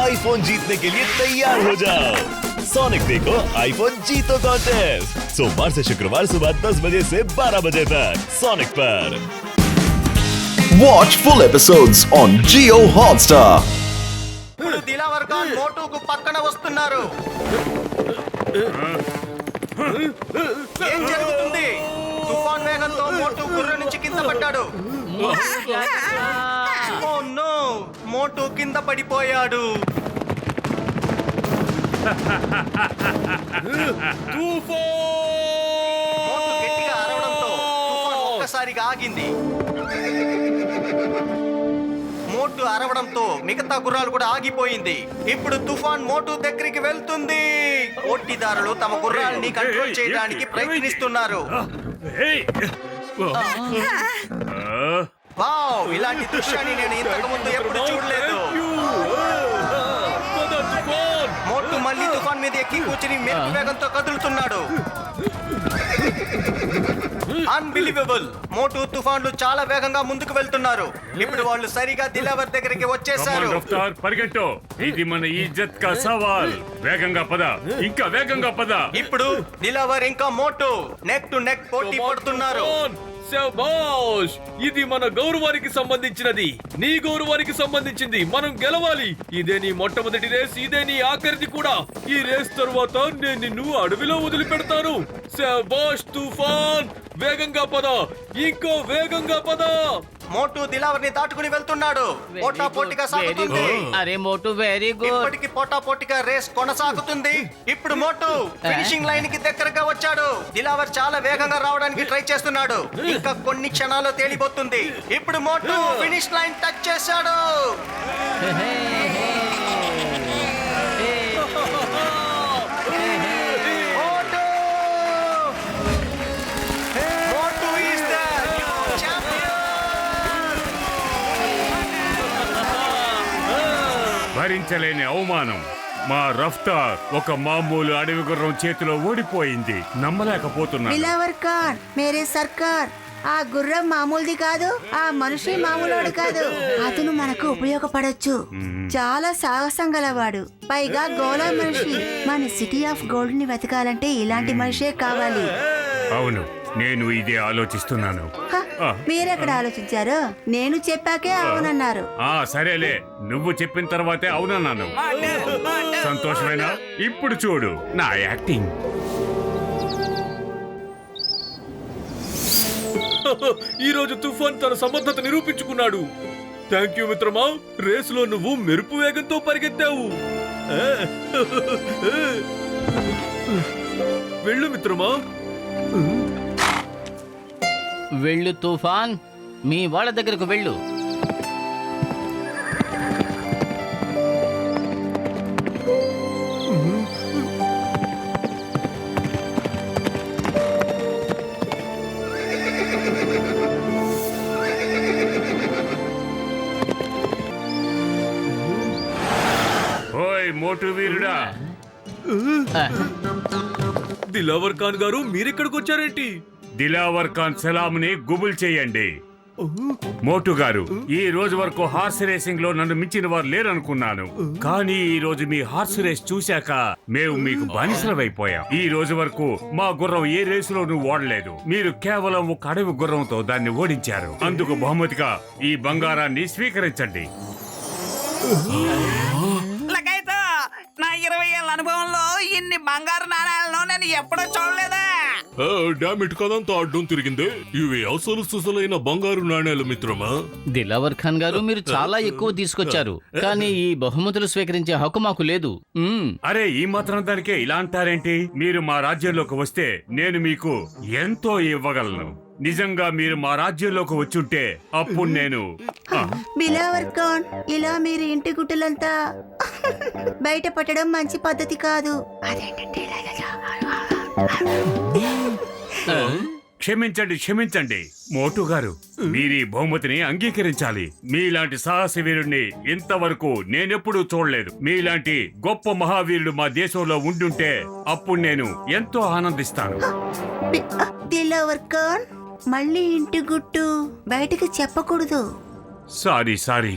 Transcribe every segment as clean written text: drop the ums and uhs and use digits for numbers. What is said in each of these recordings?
IPhone जीतने के लिए तैयार हो जाओ। सोनिक देखो आईफोन जीतो कॉन्टेस्ट सोमवार से शुक्रवार सुबह 10 बजे से 12 बजे तक सोनिक पर। Watch full episodes on Jio Hotstar. Dilawar Khan మోటుకు పక్కన వస్తున్నారు. ఏం జరుగుతుంది? తుఫాన్ వేగంతో మోటు గుర్ర నుంచి కింద పడ్డాడు. ఓ నో, మోటు కింద పడిపోయాడు. మోటు గట్టిగా అరవడంతో తుఫాన్ ఒక్కసారిగా ఆగింది. మోటు అరవడంతో మిగతా గుర్రాలు కూడా ఆగిపోయింది. ఇప్పుడు తుఫాన్ మోటు దగ్గరికి వెళ్తుంది. పోటీదారులు తమ గుర్రాలని కంట్రోల్ చేయడానికి ప్రయత్నిస్తున్నారు. వావ్, ఇలాంటి దృశ్యాన్ని నేను ఇంతకు ముందు ఎప్పుడు చూడలేదు. మోటు మళ్ళీ తుఫాన్ మీద ఎక్కి కూర్చుని మెరుపు వేగంతో కదులుతున్నాడు. అన్బిలీవబుల్, మోటు తుఫాన్లు చాలా వేగంగా ముందుకు వెళ్తున్నారు. ఇప్పుడు వాళ్ళు సరిగా దిలావర్ దగ్గరికి వచ్చేసారు. పరిగెట్టు, ఇది మన ఇజ్జత్ కా సవాల్. వేగంగా పద, ఇంకా వేగంగా పద. ఇప్పుడు దిలావర్ ఇంకా మోటు నెక్ టు నెక్ పోటీ పడుతున్నారు. శభాష్, ఇది మన గౌరవానికి సంబంధించినది, నీ గౌరవానికి సంబంధించింది. మనం గెలవాలి. ఇదే నీ మొట్టమొదటి రేస్, ఇదే నీ ఆఖరిది కూడా. ఈ రేస్ తర్వాత నేను నిన్ను అడవిలో వదిలిపెడతాను. శభాష్ తుఫాన్, వేగంగా పద, ఇంకో వేగంగా పద. మోటు దిలావర్ని దాటుకుని వెళ్తున్నాడు. పోటా పోటీగా సాగుతుంది. అరే మోటు వెరీ గుడ్. ఇప్పటికి పోటా పోటీగా రేస్ కొనసాగుతుంది. ఇప్పుడు మోటు ఫినిషింగ్ లైన్ కి దగ్గరగా వచ్చాడు. దిలావర్ చాలా వేగంగా రావడానికి ట్రై చేస్తున్నాడు. ఇంకా కొన్ని క్షణాల్లో తేలిపోతుంది. ఇప్పుడు మోటు ఫినిష్ లైన్ టచ్ చేశాడు. భరించలేని అవమానం. మా రఫ్తార్ ఒక మామూలు అడవి గుర్రం చేతిలో ఓడిపోయింది. నమ్మలేకపోతున్నా. దిలావర్ ఖాన్, మేరే సర్కార్, ఆ గుర్రం మామూలుది కాదు, ఆ మనిషి మామూలోడు కాదు. అతను మనకు ఉపయోగపడొచ్చు. చాలా సాహసం గలవాడు. పైగా గోలా మనిషి. మన సిటీ ఆఫ్ గోల్డ్ ని వెతకాలంటే ఇలాంటి మనిషే కావాలి. అవును, నేను ఇదే ఆలోచిస్తున్నాను. మీరెక్కడ ఆలోచించారు? నేను చెప్పాకే అవునన్నారు. సరేలే, నువ్వు చెప్పిన తర్వాతే అవునన్నాను. సంతోషమేనా? ఇప్పుడు చూడు నా యాక్టింగ్. ఈ రోజు తుఫాన్ తన సమర్థత నిరూపించుకున్నాడు. థ్యాంక్ యూ మిత్రమా. రేసులో నువ్వు మెరుపు వేగంతో పరిగెత్తావు. వెళ్ళు మిత్రమా. వెళ్ళు తుఫాన్, మీ వాళ్ళ దగ్గరకు వెళ్ళు. ఓయ్ మోటు వీరుడా. దిలావర్ ఖాన్ గారు, మీరెక్కడికి వచ్చారేంటి? దిలావర్ ఖాన్ సలాంని గుబుల్ చేయండి. మోటు గారు, ఈ రోజు వరకు హార్స్ రేసింగ్ లో నన్ను మించిన వారు లేరనుకున్నాను. కానీ ఈ రోజు మీ హార్స్ రేస్ చూశాక మేము మీకు బానిసలమైపోయాం. ఈ రోజు వరకు మా గుర్రం ఏ రేసులోనూ ఓడలేదు. మీరు కేవలం ఒక అడవి గుర్రంతో దాన్ని ఓడించారు. అందుకు బహుమతిగా ఈ బంగారాన్ని స్వీకరించండి. నా 20 ఏళ్ళ అనుభవంలో ఇన్ని బంగారు నాణాలను నేను ఎప్పుడూ చూడలేదా? డామిట్ కదంతా అడ్డం తిరిగిందే. ఇవి అసలు సుసలైన బంగారు నాణేలు మిత్రమా. దిలావర్ ఖాన్ గారు, మీరు చాలా ఎక్కువ తీసుకొచ్చారు. కానీ ఈ బహుమతులు స్వీకరించే హక్కు మాకు లేదు. అరే, ఈ మాత్రం దానికే ఇలా అంటారేంటి? మీరు మా రాజ్యంలోకి వస్తే నేను మీకు ఎంతో ఇవ్వగలను. నిజంగా మీరు మా రాజ్యంలోకి వచ్చుంటే అప్పుడు నేను. దిలావర్ ఖాన్, ఇలా మీరు ఇంటి గుట్టులంతా బయట పట్టడం మంచి పద్ధతి కాదు. క్షమించండి, క్షమించండి మోటు గారు. మీరీ బహుమతిని అంగీకరించాలి. మీలాంటి సాహస వీరుడిని ఇంతవరకు నేనెప్పుడూ చూడలేదు. మీలాంటి గొప్ప మహావీరుడు మా దేశంలో ఉండుంటే అప్పుడు నేను ఎంతో ఆనందిస్తాను. దిలావర్ ఖాన్, మళ్ళీ ఇంటి గుట్టు బయటికి చెప్పకూడదు. సారీ,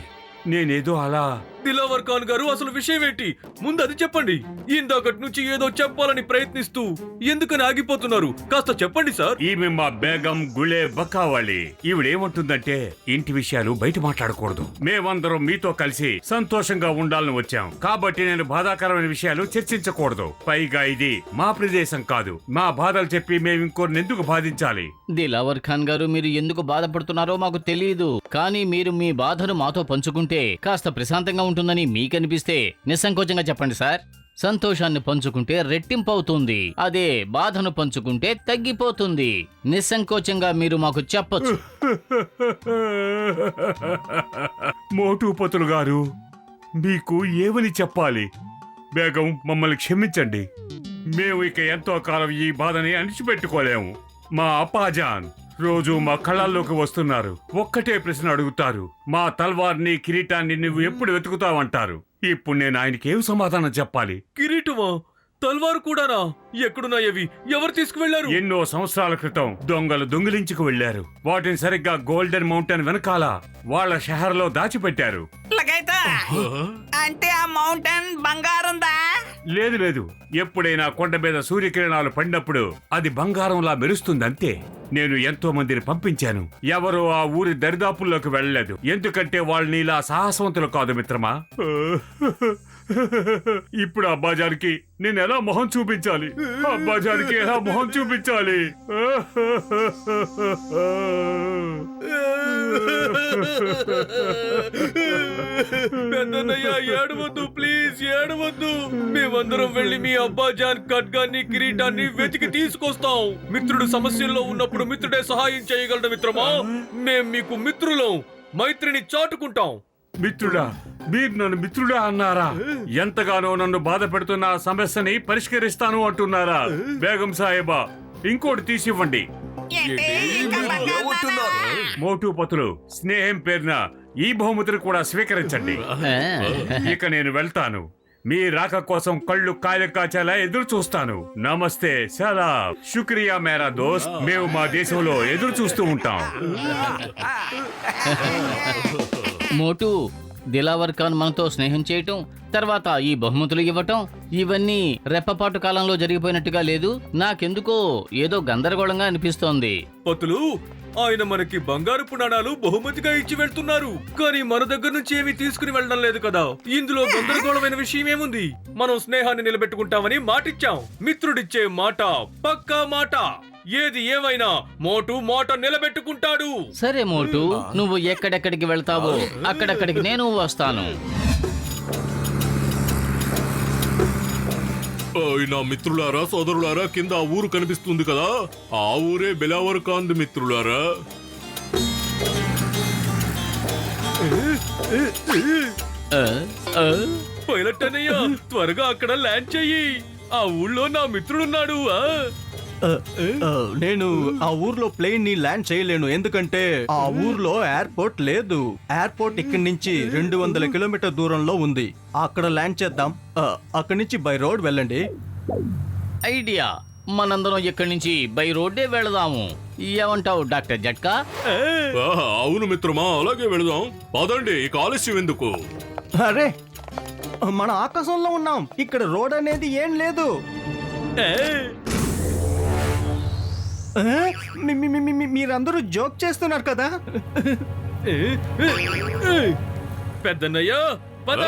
నేనేదో అలా దిలావర్ ఖాన్ గారు అసలు విషయం ఏంటి? ముందు అది చెప్పండి. ఇందాకటి నుంచి ఏదో చెప్పాలని ప్రయత్నిస్తూ ఎందుకని ఆగిపోతున్నారు? కాస్త చెప్పండి సార్. ఈమె మా బేగం గులే బకావాలి. ఈవిడేమంటుందంటే ఇంటి విషయాలు బయట మాట్లాడకూడదు. మేమందరం మీతో కలిసి సంతోషంగా ఉండాలని వచ్చాం కాబట్టి నేను బాధాకరమైన విషయాలు చర్చించకూడదు. పైగా ఇది మా ప్రదేశం కాదు. మా బాధలు చెప్పి మేము ఇంకోరిని ఎందుకు బాధించాలి? దిలావర్ ఖాన్ గారు, మీరు ఎందుకు బాధపడుతున్నారో మాకు తెలియదు, కానీ మీరు మీ బాధను మాతో పంచుకుంటే కాస్త ప్రశాంతంగా ఉంటుందని మీకనిపిస్తే నిస్సంకోచంగా చెప్పండి సార్. సంతోషాన్ని పంచుకుంటే రెట్టింపు అవుతుంది, అదే బాధను పంచుకుంటే తగ్గిపోతుంది. నిస్సంకోచంగా మీరు మాకు చెప్పొచ్చు. మోటూపతులు గారు, మీకు ఏమని చెప్పాలి? బేగం, మమ్మల్ని క్షమించండి. మేము ఇక ఎంతో కాలం ఈ బాధని అణిచిపెట్టుకోలేము. మా అప్పాజాన్ రోజు మా కళ్ళల్లోకి వస్తున్నారు. ఒక్కటే ప్రశ్న అడుగుతారు, మా తల్వార్ని కిరీటాన్ని నువ్వు ఎప్పుడు వెతుకుతావంటారు. ఇప్పుడు నేను ఆయనకి ఏం సమాధానం చెప్పాలి? కిరీటమా? తల్వారు కూడానా? ఎక్కడున్నాయవి? ఎవరు తీసుకువెళ్లారు? ఎన్నో సంవత్సరాల క్రితం దొంగలు దొంగిలించుకు వెళ్లారు. వాటిని సరిగ్గా గోల్డెన్ మౌంటైన్ వెనకాల వాళ్ళ షహర్లో దాచిపెట్టారు. లగైతా అంటే ఆ మౌంటైన్ బంగారందా? లేదు లేదు, ఎప్పుడైనా కొండ మీద సూర్యకిరణాలు పడినప్పుడు అది బంగారంలా మెరుస్తుంది అంతే. నేను ఎంతో మందిని పంపించాను, ఎవరు ఆ ఊరి దరిదాపుల్లోకి వెళ్ళలేదు. ఎందుకంటే వాళ్ళని ఇలా సాహసవంతులు కాదు మిత్రమా. ఇప్పుడు అబ్బాజానికి నేను ఎలా మొహం చూపించాలి? అబ్బాజానికి ఎలా మొహం చూపించాలి? పెద్దన్నయ్య, ఏడవద్దు ప్లీజ్, ఏడవద్దు. మేమందరం వెళ్ళి మీ అబ్బాజాన్ ఖడ్గాన్ని కిరీటాన్ని వెతికి తీసుకొస్తాం. మిత్రుడు సమస్యల్లో ఉన్నప్పుడు మిత్రుడే సహాయం చేయగలడు మిత్రమా. మేం మీకు మిత్రులం, మైత్రిని చాటుకుంటాం. మిత్రుడా? మీరు నన్ను మిత్రుడా అన్నారా? ఎంతగానో నన్ను బాధ పెడుతున్న ఆ సమస్యని పరిష్కరిస్తాను అంటున్నారా? బేగం సాహెబా, ఇంకోటి తీసివ్వండి. ఏంటి? ఇంకా బంగారం? మోటూపతులు, స్నేహం పేరున ఈ బహుమతిని కూడా స్వీకరించండి. ఇక నేను వెళ్తాను. మీ రాక కోసం కళ్ళు కాయలు కాచేలా ఎదురు చూస్తాను. నమస్తే, సలాం, శుక్రియా మేరా దోస్త్. మేము మా దేశంలో ఎదురు చూస్తూ ఉంటాం. మోటు, దిలావర్ ఖాన్ మనతో స్నేహం చేయటం, తర్వాత ఈ బహుమతులు ఇవ్వటం, ఇవన్నీ రెప్పపాటు కాలంలో జరిగిపోయినట్టుగా లేదు. నాకెందుకో ఏదో గందరగోళంగా అనిపిస్తోంది. పతులు, ఆయన మనకి బంగారపు నాణాలు బహుమతిగా ఇచ్చి వెళ్తున్నారు, కానీ మన దగ్గర నుంచి ఏమీ తీసుకుని వెళ్ళడం లేదు కదా. ఇందులో గందరగోళమైన విషయం ఏముంది? మనం స్నేహాన్ని నిలబెట్టుకుంటామని మాటిచ్చాం. మిత్రుడిచ్చే మాట పక్కా మాట. ఏది ఏమైనా మోటు మాట నిలబెట్టుకుంటాడు. సరే మోటు, నువ్వు ఎక్కడెక్కడికి వెళ్తావో అక్కడక్కడికి నేను వస్తాను. నా మిత్రులారా, సోదరులారా, కింద ఆ ఊరు కనిపిస్తుంది కదా, ఆ ఊరే బిలావర్ ఖాన్ మిత్రులారా. పైలట్ అన్నయ్య, త్వరగా అక్కడ ల్యాండ్ చెయ్యి. ఆ ఊళ్ళో నా మిత్రుడున్నాడు. నేను ఆ ఊర్లో ప్లేన్ ని ల్యాండ్ చేయలేను, ఎందుకంటే ఆ ఊర్లో ఎయిర్పోర్ట్ లేదు. ఎయిర్పోర్ట్ ఇక్కడి నుంచి 200 కిలోమీటర్ దూరంలో ఉంది. అక్కడ ల్యాండ్ చేద్దాం. అక్కడి నుంచి బై రోడ్ వెళ్ళండి. ఐడియా, మనందరం ఇక్కడి నుంచి బై రోడ్డే వెళదాము. ఏమంటావు డాక్టర్ జట్కా? అవును మిత్రమా, అలాగే వెళదాం. పదండి, ఇక ఆలస్యం ఎందుకు? అరే, మన ఆకాశంలో ఉన్నాం, ఇక్కడ రోడ్ అనేది ఏం లేదు. మీరందరూ జోక్ చేస్తున్నారు కదా. పెద్దన్నయ్య, పద.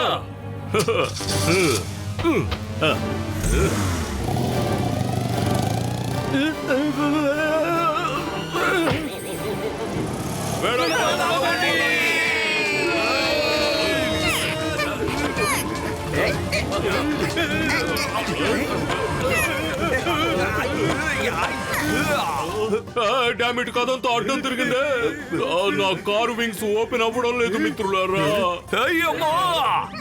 డామిట్, కదంతా అడ్డం తిరిగిందే. నా కారు వింగ్స్ ఓపెన్ అవ్వడం లేదు మిత్రులారా. అయ్యమ్మా,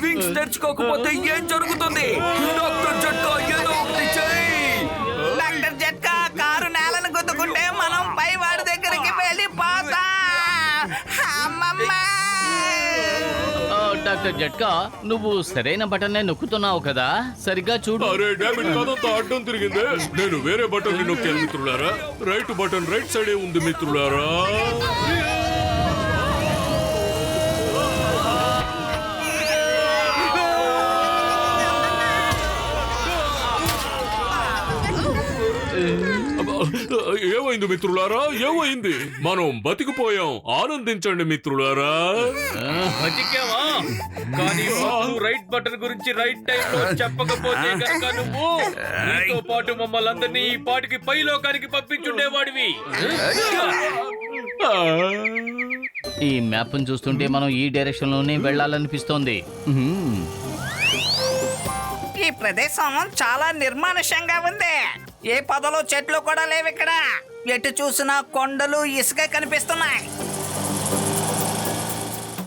వింగ్స్ తెచ్చుకోకపోతే ఏం జరుగుతుంది? డాక్టర్ జట్కా, ఏదో ఒకటి చెయ్యి. డాక్టర్ జట్కా, కారు నేలను గుద్దుకుంటే మనం పై వాడి దగ్గరికి వెళ్ళిపోతాం. అమ్మమ్మ. డాక్టర్ జట్కా, నువ్వు సరైన బటన్నే నొక్కుతున్నావు కదా, సరిగ్గా చూడు. అరే డామిట్, కదంతా అడ్డం తిరిగిందే. నేను వేరే బటన్ ని నొక్కాను మిత్రులారా. రైట్ బటన్ రైట్ సైడే ఉంది మిత్రులారా. ఏమైంది మిత్రులారా, ఏమైంది? మనం బతికిపోయాం, ఆనందించండి మిత్రులారా. బతికావా? కానీ మాకు రైట్ బటన్ గురించి రైట్ టైం లో చెప్పకపోతే కనుక నువ్వు నీతో పాటు మమ్మల్ని అందరినీ ఈ పాటికి పైలోకానికి పంపించుండేవాడివి. ఈ మ్యాప్ చూస్తుంటే మనం ఈ డైరెక్షన్ లోనే వెళ్ళాలనిపిస్తోంది. ఈ ప్రదేశం చాలా నిర్మానుష్యంగా ఉంది. ఏ పొదలు చెట్లు కూడా లేవు ఇక్కడ. ఎటు చూసినా కొండలు ఇసుక కనిపిస్తున్నాయి.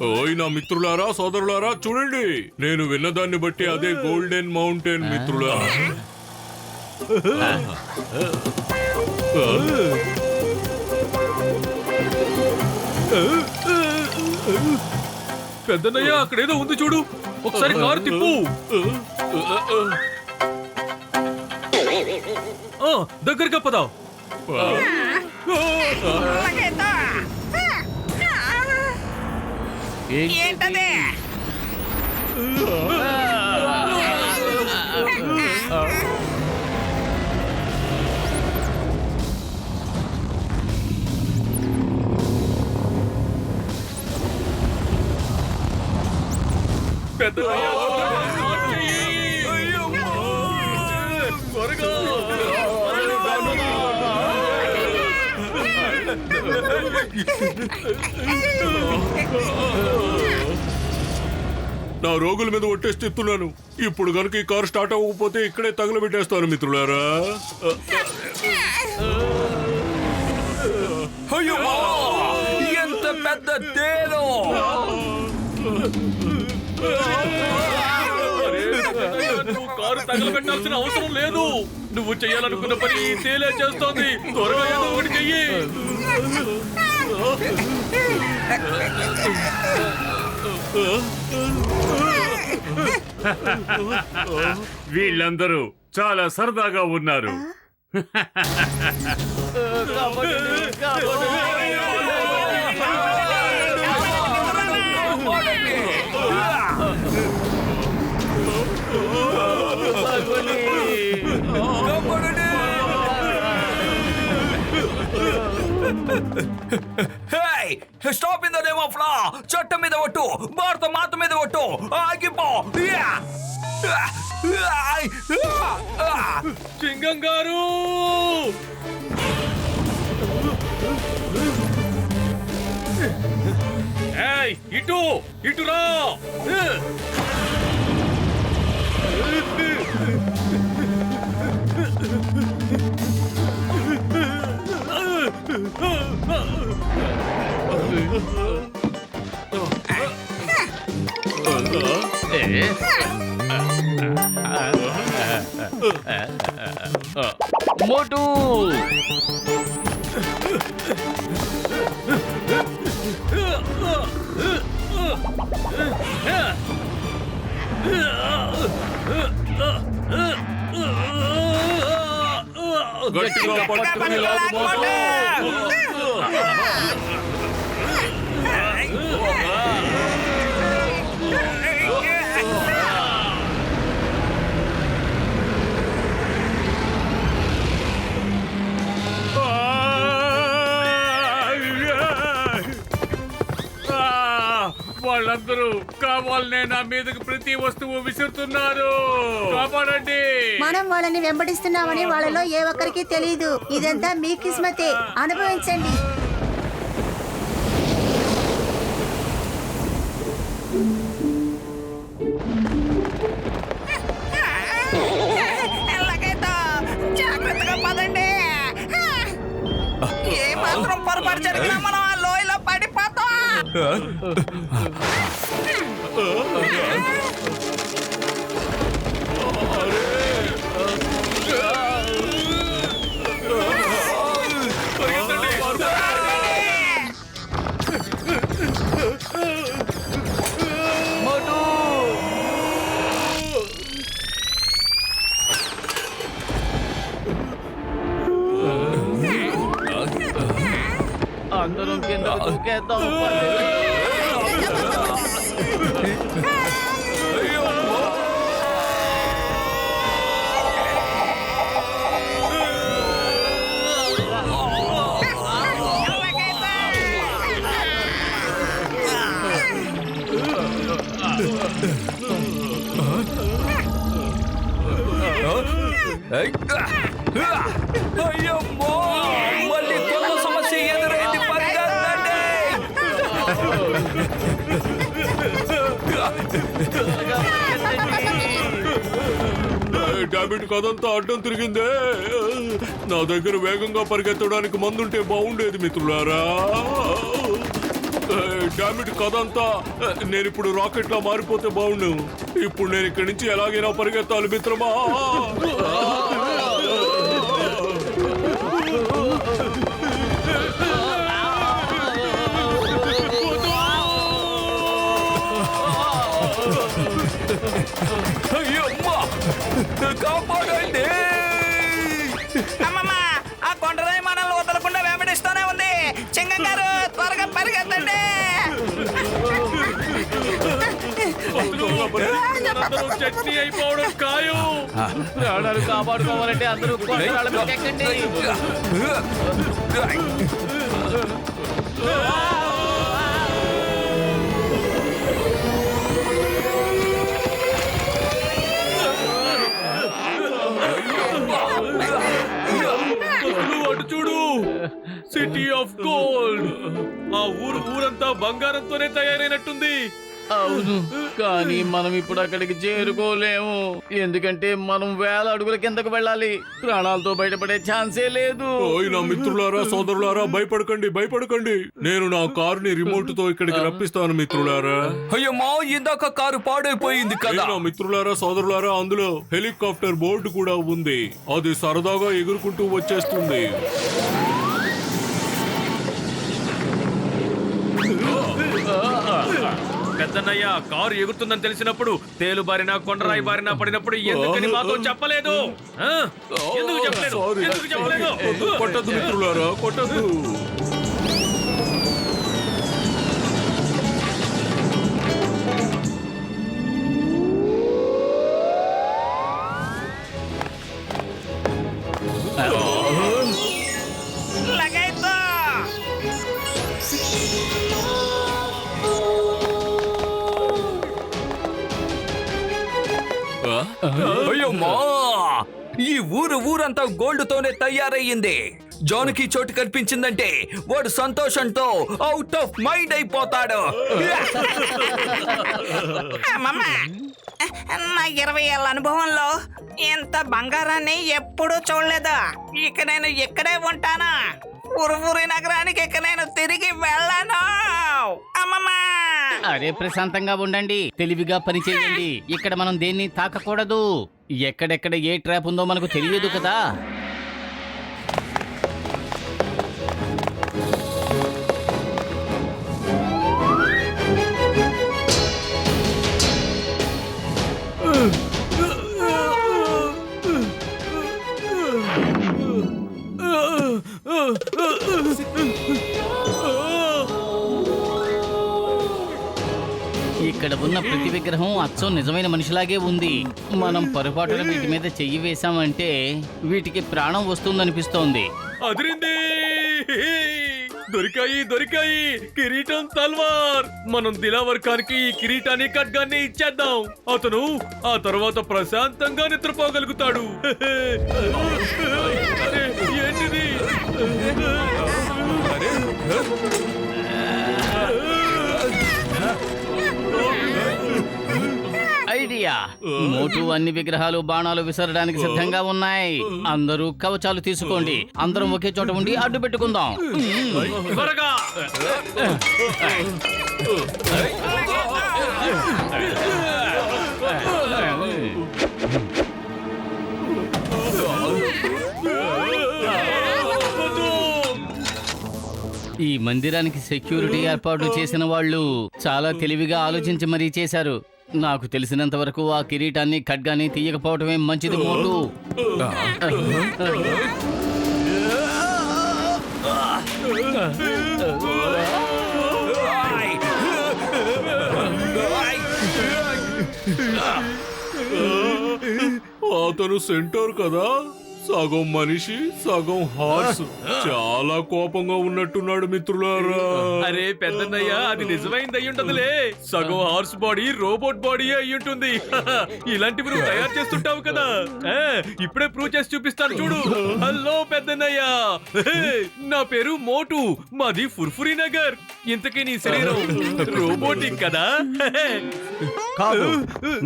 ఓయ్ నా మిత్రులారా, సోదరులారా, చూడండి, నేను విన్నదాన్ని బట్టి అదే గోల్డెన్ మౌంటైన్ మిత్రులారా. పెద్దనయ్య, అక్కడేదో ఉంది చూడు, ఒకసారి కారు తిప్పు. దగ్గరగా పదావు. ఏంటది? పెద్దనయ్య, త్వరగా. నా రోగుల మీద ఒట్టేసి ఎత్తున్నాను. ఇప్పుడు గనుక ఈ కారు స్టార్ట్ అవ్వకపోతే ఇక్కడే తగలబెట్టేస్తాను మిత్రులారా. ఎంత పెద్ద తేలు! నువ్వు కారు తగలబెట్టాల్సిన అవసరం లేదు. నువ్వు చేయాలనుకున్న పని ఈ తేలే చేస్తోంది. త్వరగా ఏదో ఒకటి చెయ్యి. వీళ్ళందరూ చాలా సరదాగా ఉన్నారు. Stop in the name of law. చట్టం మీద ఒట్టు, భారత మాత మీద ఒట్టు. ఆగిపో. సింగం గారు, ఇటు ఇటురా. మోటు గట్టిగా పట్టుకుని లాగు మోటు. వాళ్ళందరూ కావాలనే నా మీదకి ప్రతి వస్తువు విసురుతున్నారు. కాపాడండి. మనం వాళ్ళని వెంబడిస్తున్నామని వాళ్ళలో ఏ ఒక్కరికి తెలియదు. ఇదంతా మీ కిస్మతే, అనుభవించండి. జాగ్రత్తగా పదండి. ఏ మాత్రం పొరపాటు జరిగినా మనం ఆ లోయలో పడిపోతాం. అందరం కింద దూకేద్దాం. అయ్యమ్మో! మళ్ళీ కొత్త సమస్య ఎదురైంది, పరిగెత్తండి! డామిట్ కదంతా అడ్డం తిరిగిందే. నా దగ్గర వేగంగా పరిగెత్తడానికి మందుంటే బాగుండేది మిత్రులారా. డామిట్ కదంతా నేను ఇప్పుడు రాకెట్ లా మారిపోతే బాగుండు. ఇప్పుడు నేను ఇక్కడి నుంచి ఎలాగైనా పరిగెత్తాలి మిత్రమా. అయ్యమ్మా! కాపాడండి! అమ్మమ్మ, ఆ కొండరాయి మనల్ని వదలకుండా వెంబడిస్తూనే ఉంది. చింగం గారు, త్వరగా పరిగెత్తండి. అందరూ చట్నీ అయిపోవడం ఖాయం. ప్రాణాలు కాపాడుకోవాలంటే అందరూ కొండరాళ్ళ మీద ఎక్కండి. అటు చూడు, సిటీ ఆఫ్ గోల్డ్. ఆ ఊరంతా బంగారంతోనే తయారైనట్టుంది. అవును, కానీ మనం ఇప్పుడు అక్కడికి చేరుకోలేము. ఎందుకంటే మనం వేల అడుగుల కిందకు వెళ్ళాలి. ప్రాణాలతో బయటపడే ఛాన్సే లేదు. ఓయ్ నా మిత్రులారా, సోదరులారా, భయపడకండి. నేను నా కారుని రిమోట్ తో ఇక్కడికి రప్పిస్తాను మిత్రులారా. అయ్యమ్మా, ఇందాక కారు పాడైపోయింది కదా. నా మిత్రులారా, సోదరులారా, అందులో హెలికాప్టర్ బోర్డు కూడా ఉంది. అది సరదాగా ఎగురుకుంటూ వచ్చేస్తుంది. పెద్దన్నయ్య, కారు ఎగురుతుందని తెలిసినప్పుడు తేలుబారిన కొండరాయి బారిన పడినప్పుడు ఎందుకని మాతో చెప్పలేదు? ఆ? ఎందుకు చెప్పలేదు? సారీ. ఎందుకు చెప్పలేదు? కొట్టద్దు మిత్రులారా, కొట్టద్దు. లగైతో అయ్యమ్మా! ఈ ఊరంతా గోల్డ్ తోనే తయారయ్యింది. జాన్కి చోటు కల్పించిందంటే వాడు సంతోషంతో అవుట్ ఆఫ్ మైండ్ అయిపోతాడు. అమ్మమ్మ, నా 20 ఏళ్ళ అనుభవంలో ఇంత బంగారాన్ని ఎప్పుడూ చూడలేదు. ఇక నేను ఇక్కడే ఉంటాను. ఊరి నగరానికి ఇక నేను తిరిగి వెళ్ళను. అమ్మమ్మ, అరే ప్రశాంతంగా ఉండండి, తెలివిగా పని చేయండి. ఇక్కడ మనం దేన్ని తాకకూడదు. ఎక్కడెక్కడ ఏ ట్రాప్ ఉందో మనకు తెలియదు కదా. ఇక్కడ ఉన్న ప్రతి విగ్రహం అచ్చం నిజమైన మనిషిలాగే ఉంది. మనం పొరపాటున వీటి మీద చెయ్యి వేశామంటే వీటికి ప్రాణం వస్తుందనిపిస్తోంది. అదిరింది! దొరికాయి కిరీటం, తల్వార్. మనం దిలావర్ ఖాన్కి ఈ కిరీటాన్ని, ఖడ్గాన్ని ఇచ్చేద్దాం. అతను ఆ తర్వాత ప్రశాంతంగా నిద్రపోగలుగుతాడు. అరే, ఏంటిది? ఐడియా! మోటు అన్ని విగ్రహాలు బాణాలు విసరడానికి సిద్ధంగా ఉన్నాయి. అందరూ కవచాలు తీసుకోండి. అందరం ఒకే చోట ఉండి అడ్డు పెట్టుకుందాం. త్వరగా! ఈ మందిరానికి సెక్యూరిటీ ఏర్పాటు చేసిన వాళ్ళు చాలా తెలివిగా ఆలోచించి మరీ చేశారు. నాకు తెలిసినంత వరకు ఆ కిరీటాన్ని, ఖడ్గాన్ని తీయకపోవటమే మంచిది మోటు. అతను సెంటర్ కదా. సగం మనిషి సగం హార్స్ చాలా కోపంగా ఉన్నట్టున్నాడు మిత్రులారా. అరే పెద్దన్నయ్య, అది నిజమైంది అయ్యుంటదిలే. సగం హార్స్ బాడీ రోబోట్ బాడీ అయ్యుంటుంది. ఇలాంటివి నువ్వు తయారు చేస్తుంటావు కదా. ఇప్పుడే ప్రూవ్ చేసి చూపిస్తాను చూడు. హలో పెద్దన్నయ్య, నా పేరు మోటు, మాది ఫుర్ఫురి నగర్. ఇంతకీ నీ శరీరం రోబోటిక్ కదా? కాదు,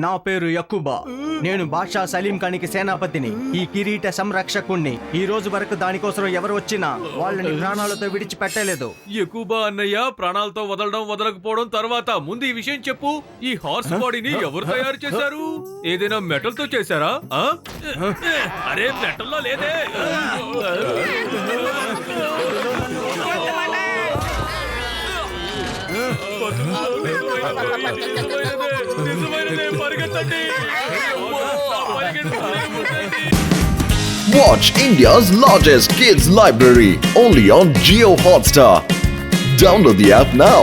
నా పేరు యక్కుబా. నేను బాద్షా సలీం ఖానికి సేనాపతిని, ఈ కిరీట సంరక్షకుణ్ణి. ఈ రోజు వరకు దానికోసం ఎవరు వచ్చినా వాళ్ళని ప్రాణాలతో విడిచిపెట్టలేదు. ఎక్కుబా అన్నయ్య, ప్రాణాలతో వదలడం వదలకపోవడం తర్వాత ముందు ఈ విషయం చెప్పు. ఈ హార్స్ బాడీని ఎవరు తయారు చేశారు? ఏదైనా మెటల్ తో చేశారా? అరే మెటల్లో లేదే. Watch India's largest kids library only on Jio Hotstar. Download the app now.